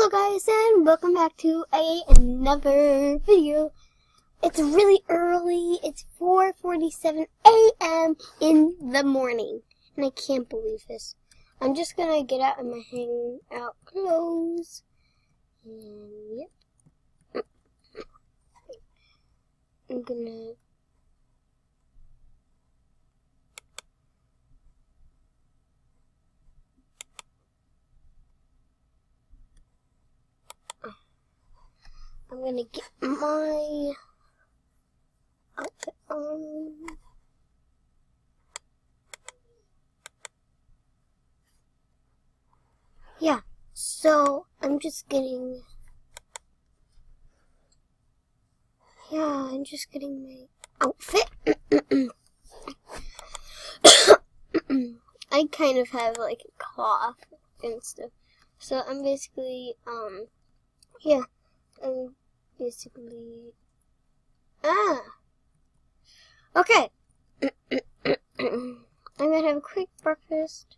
Hello guys, and welcome back to another video. It's really early. It's 4:47 a.m. in the morning, and I can't believe this. I'm just gonna get out in my hangout clothes, and yep, I'm gonna. I'm gonna get my outfit on. Yeah, so I'm just getting. I'm just getting my outfit. I kind of have like a cough and stuff, so I'm basically I'm basically, okay. I'm gonna have a quick breakfast.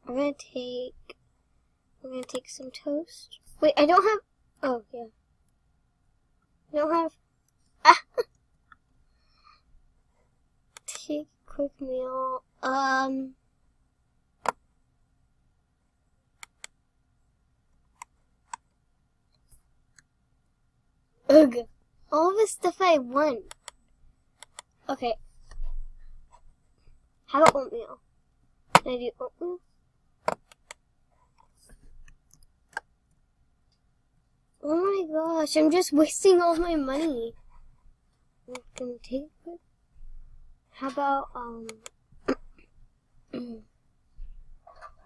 I'm gonna take some toast. Wait, I don't have, oh yeah. I don't have, take a quick meal. Ugh. All of the stuff I want. Okay. How about oatmeal? Can I do oatmeal? Oh my gosh, I'm just wasting all my money. I'm gonna take it. How about,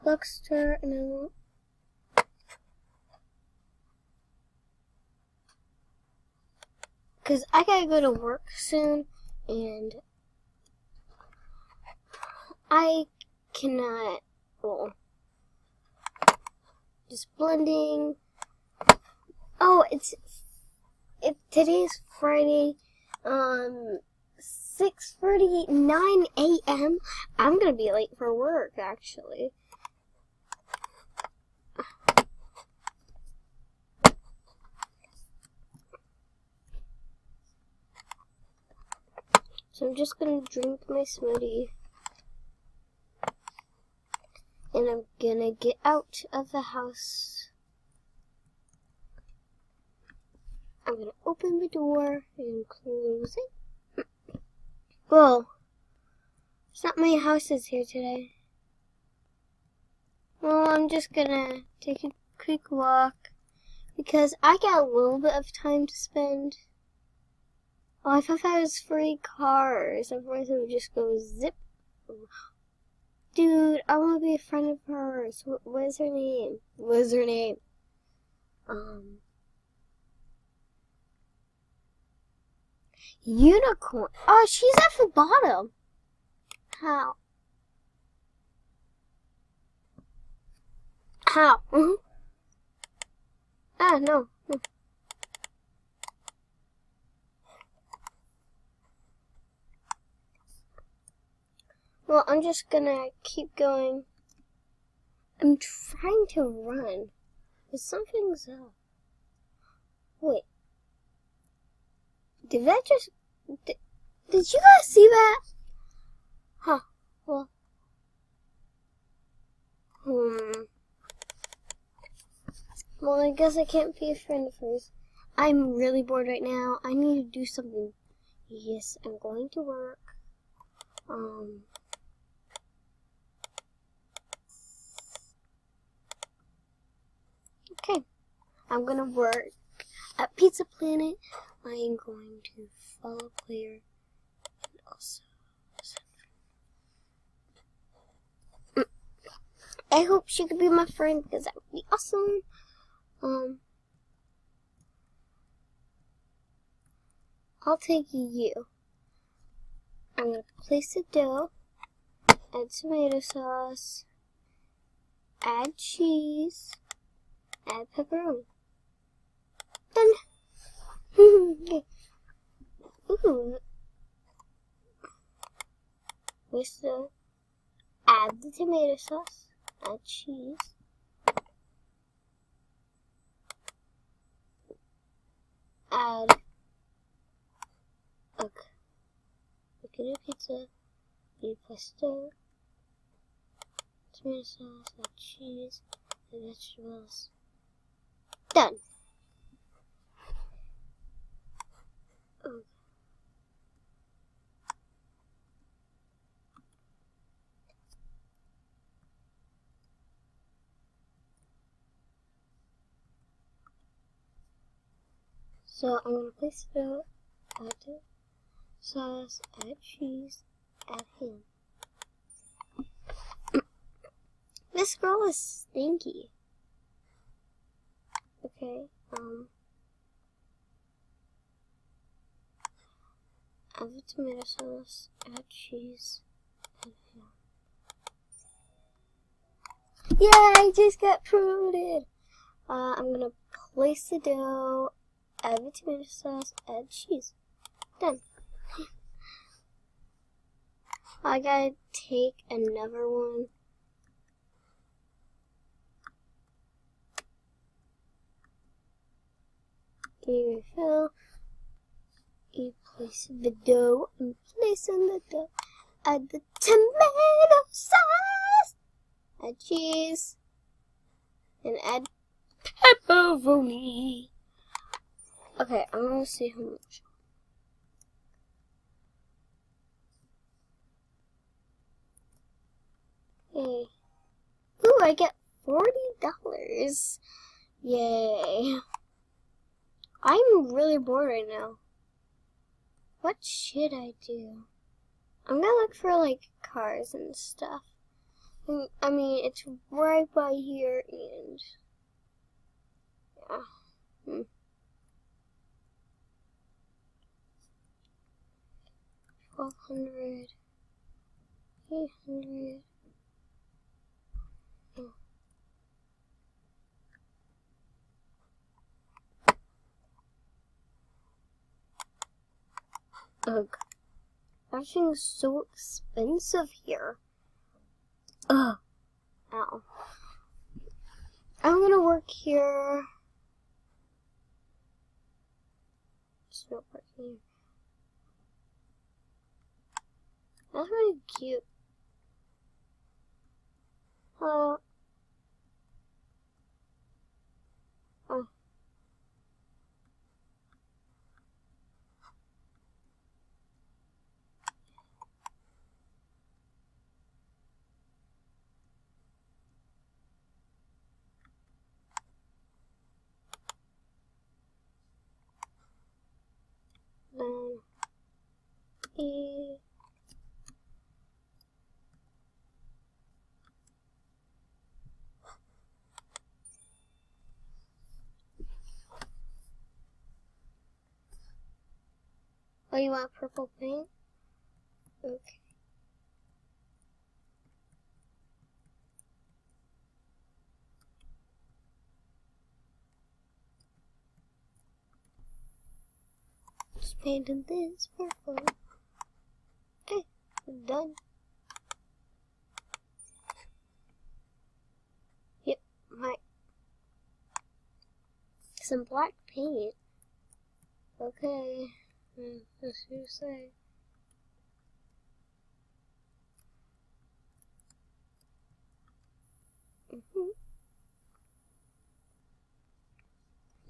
Bloxburg, no. Because I gotta go to work soon, and I cannot, well, just blending. Oh, today's Friday, 6:39 a.m. I'm gonna be late for work, actually. So I'm just gonna drink my smoothie. And I'm gonna get out of the house. I'm gonna open the door and close it. Whoa. It's not many houses here today. Well, I'm just gonna take a quick walk because I got a little bit of time to spend. Oh, I thought that was free cars. Otherwise, it would just go zip. Dude, I want to be a friend of hers. What is her name? What is her name? Unicorn. Oh, she's at the bottom. How? How? Ah, no. Well, I'm just gonna keep going. I'm trying to run, but something's up. Wait. Did that just... Did you guys see that? Huh. Well. Well, I guess I can't be a friend of hers. I'm really bored right now. I need to do something. Yes, I'm going to work. Okay. I'm gonna work at Pizza Planet. I am going to follow Claire and also I hope she could be my friend because that would be awesome. I'll take you. I'm gonna place the dough, add tomato sauce, add cheese, add pepperoni. Done. Okay. Ooh. Add the tomato sauce. add cheese. Add a potato pizza, eat pesto, tomato sauce, add cheese, and vegetables. Done. Okay. So I'm gonna place it out, add the sauce, add cheese, add ham. This girl is stinky. Okay, add the tomato sauce, add cheese, add ham. Yeah, I just got promoted! I'm gonna place the dough, add the tomato sauce, add cheese. Done. I gotta take another one. Give me refill. You place the dough and place in the dough. Add the tomato sauce. Add cheese. And add pepperoni. Okay, I'm gonna see how much. Hey. Ooh, I get $40. Yay. I'm really bored right now. What should I do? I'm gonna look for like cars and stuff. I mean, it's right by here and yeah. 1,200, 800. Ugh. Everything's so expensive here. Ugh. Ow. I'm gonna work here. It's not working here. That's really cute. Oh. Then E. Oh, you want purple paint? Okay. Just painted this purple. Okay, done. Yep, right. Some black paint. Okay, that's what you say.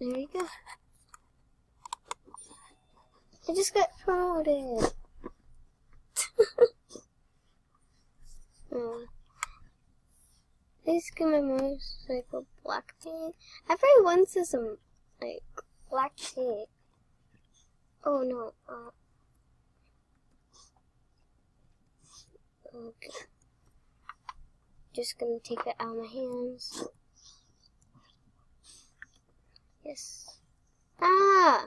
There we go. I just got promoted. I just got my motorcycle black paint. Everyone says some like black paint. Oh no. Okay. Just gonna take it out of my hands. Yes. Ah!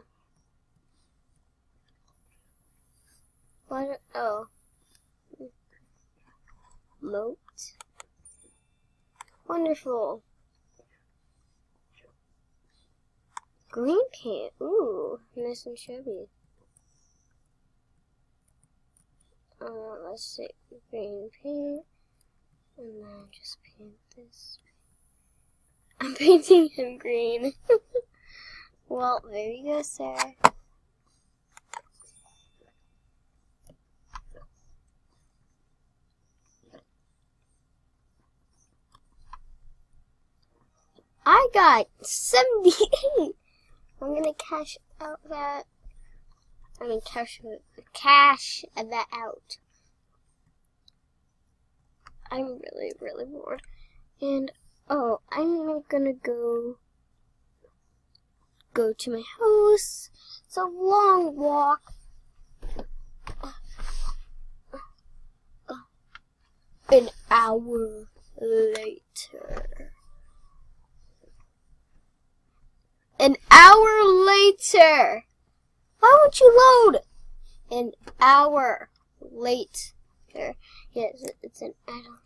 What? Oh. Moat. Wonderful. Green paint. Ooh, nice and shabby. Let's see. Green paint. And then just paint this. I'm painting him green. Well, there you go, sir. I got 78. I'm gonna cash out that. I mean, cash that out. I'm really, really bored. And, oh, I'm gonna go to my house. It's a long walk. An hour later. An hour later. Why won't you load? An hour later. Yes, it's an hour.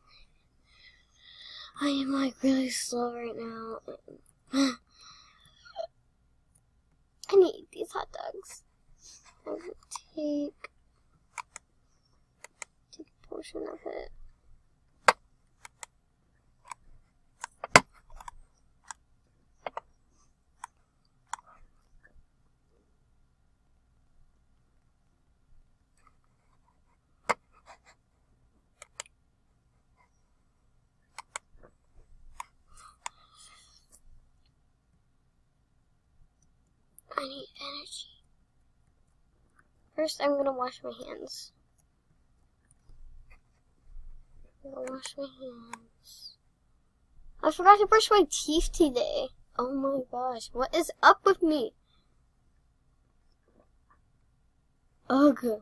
I am like really slow right now. I need to eat these hot dogs. I'm gonna take a portion of it. I need energy. First, I'm gonna wash my hands. I forgot to brush my teeth today. Oh my gosh, what is up with me? Ugh.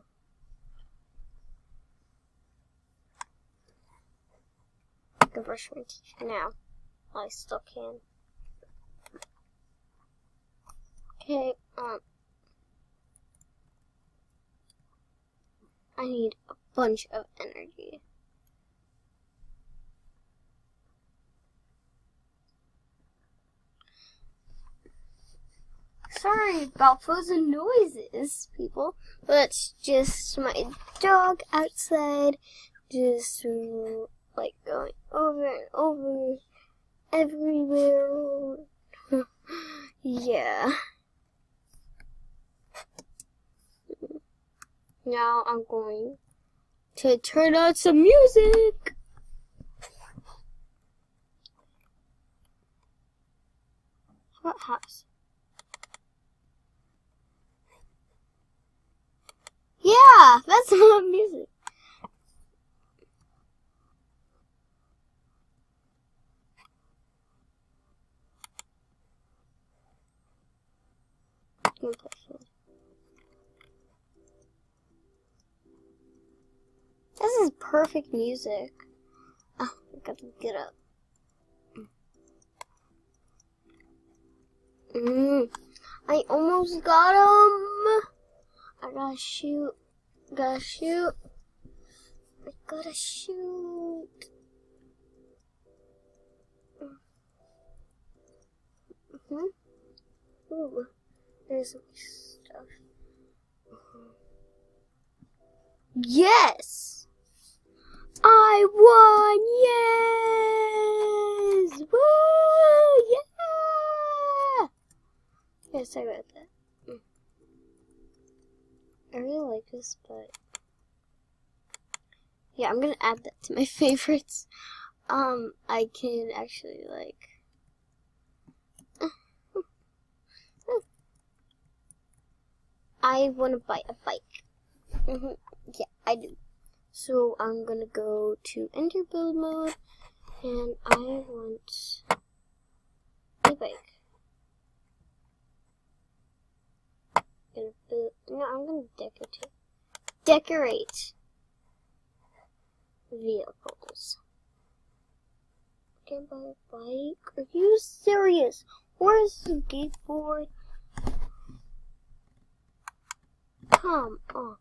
I can brush my teeth now. I still can. Okay, I need a bunch of energy. Sorry about those noises, people. That's just my dog outside, just like going over and over everywhere. Yeah. Now I'm going to turn on some music. How about house? Yeah, that's not music. This is perfect music. Oh, I gotta get up. I almost got him. I gotta shoot. I gotta shoot. Ooh, there's some stuff. Yes! I won! Yes! Woo! Yeah! Yeah, sorry about that. I really like this, but yeah, I'm gonna add that to my favorites. I can actually like. I want to buy a bike. Yeah, I do. So I'm gonna go to enter build mode, and I want a bike. I'm gonna decorate vehicles. Can I buy a bike? Are you serious? Or a skateboard? Come on.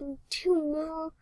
And 2 more.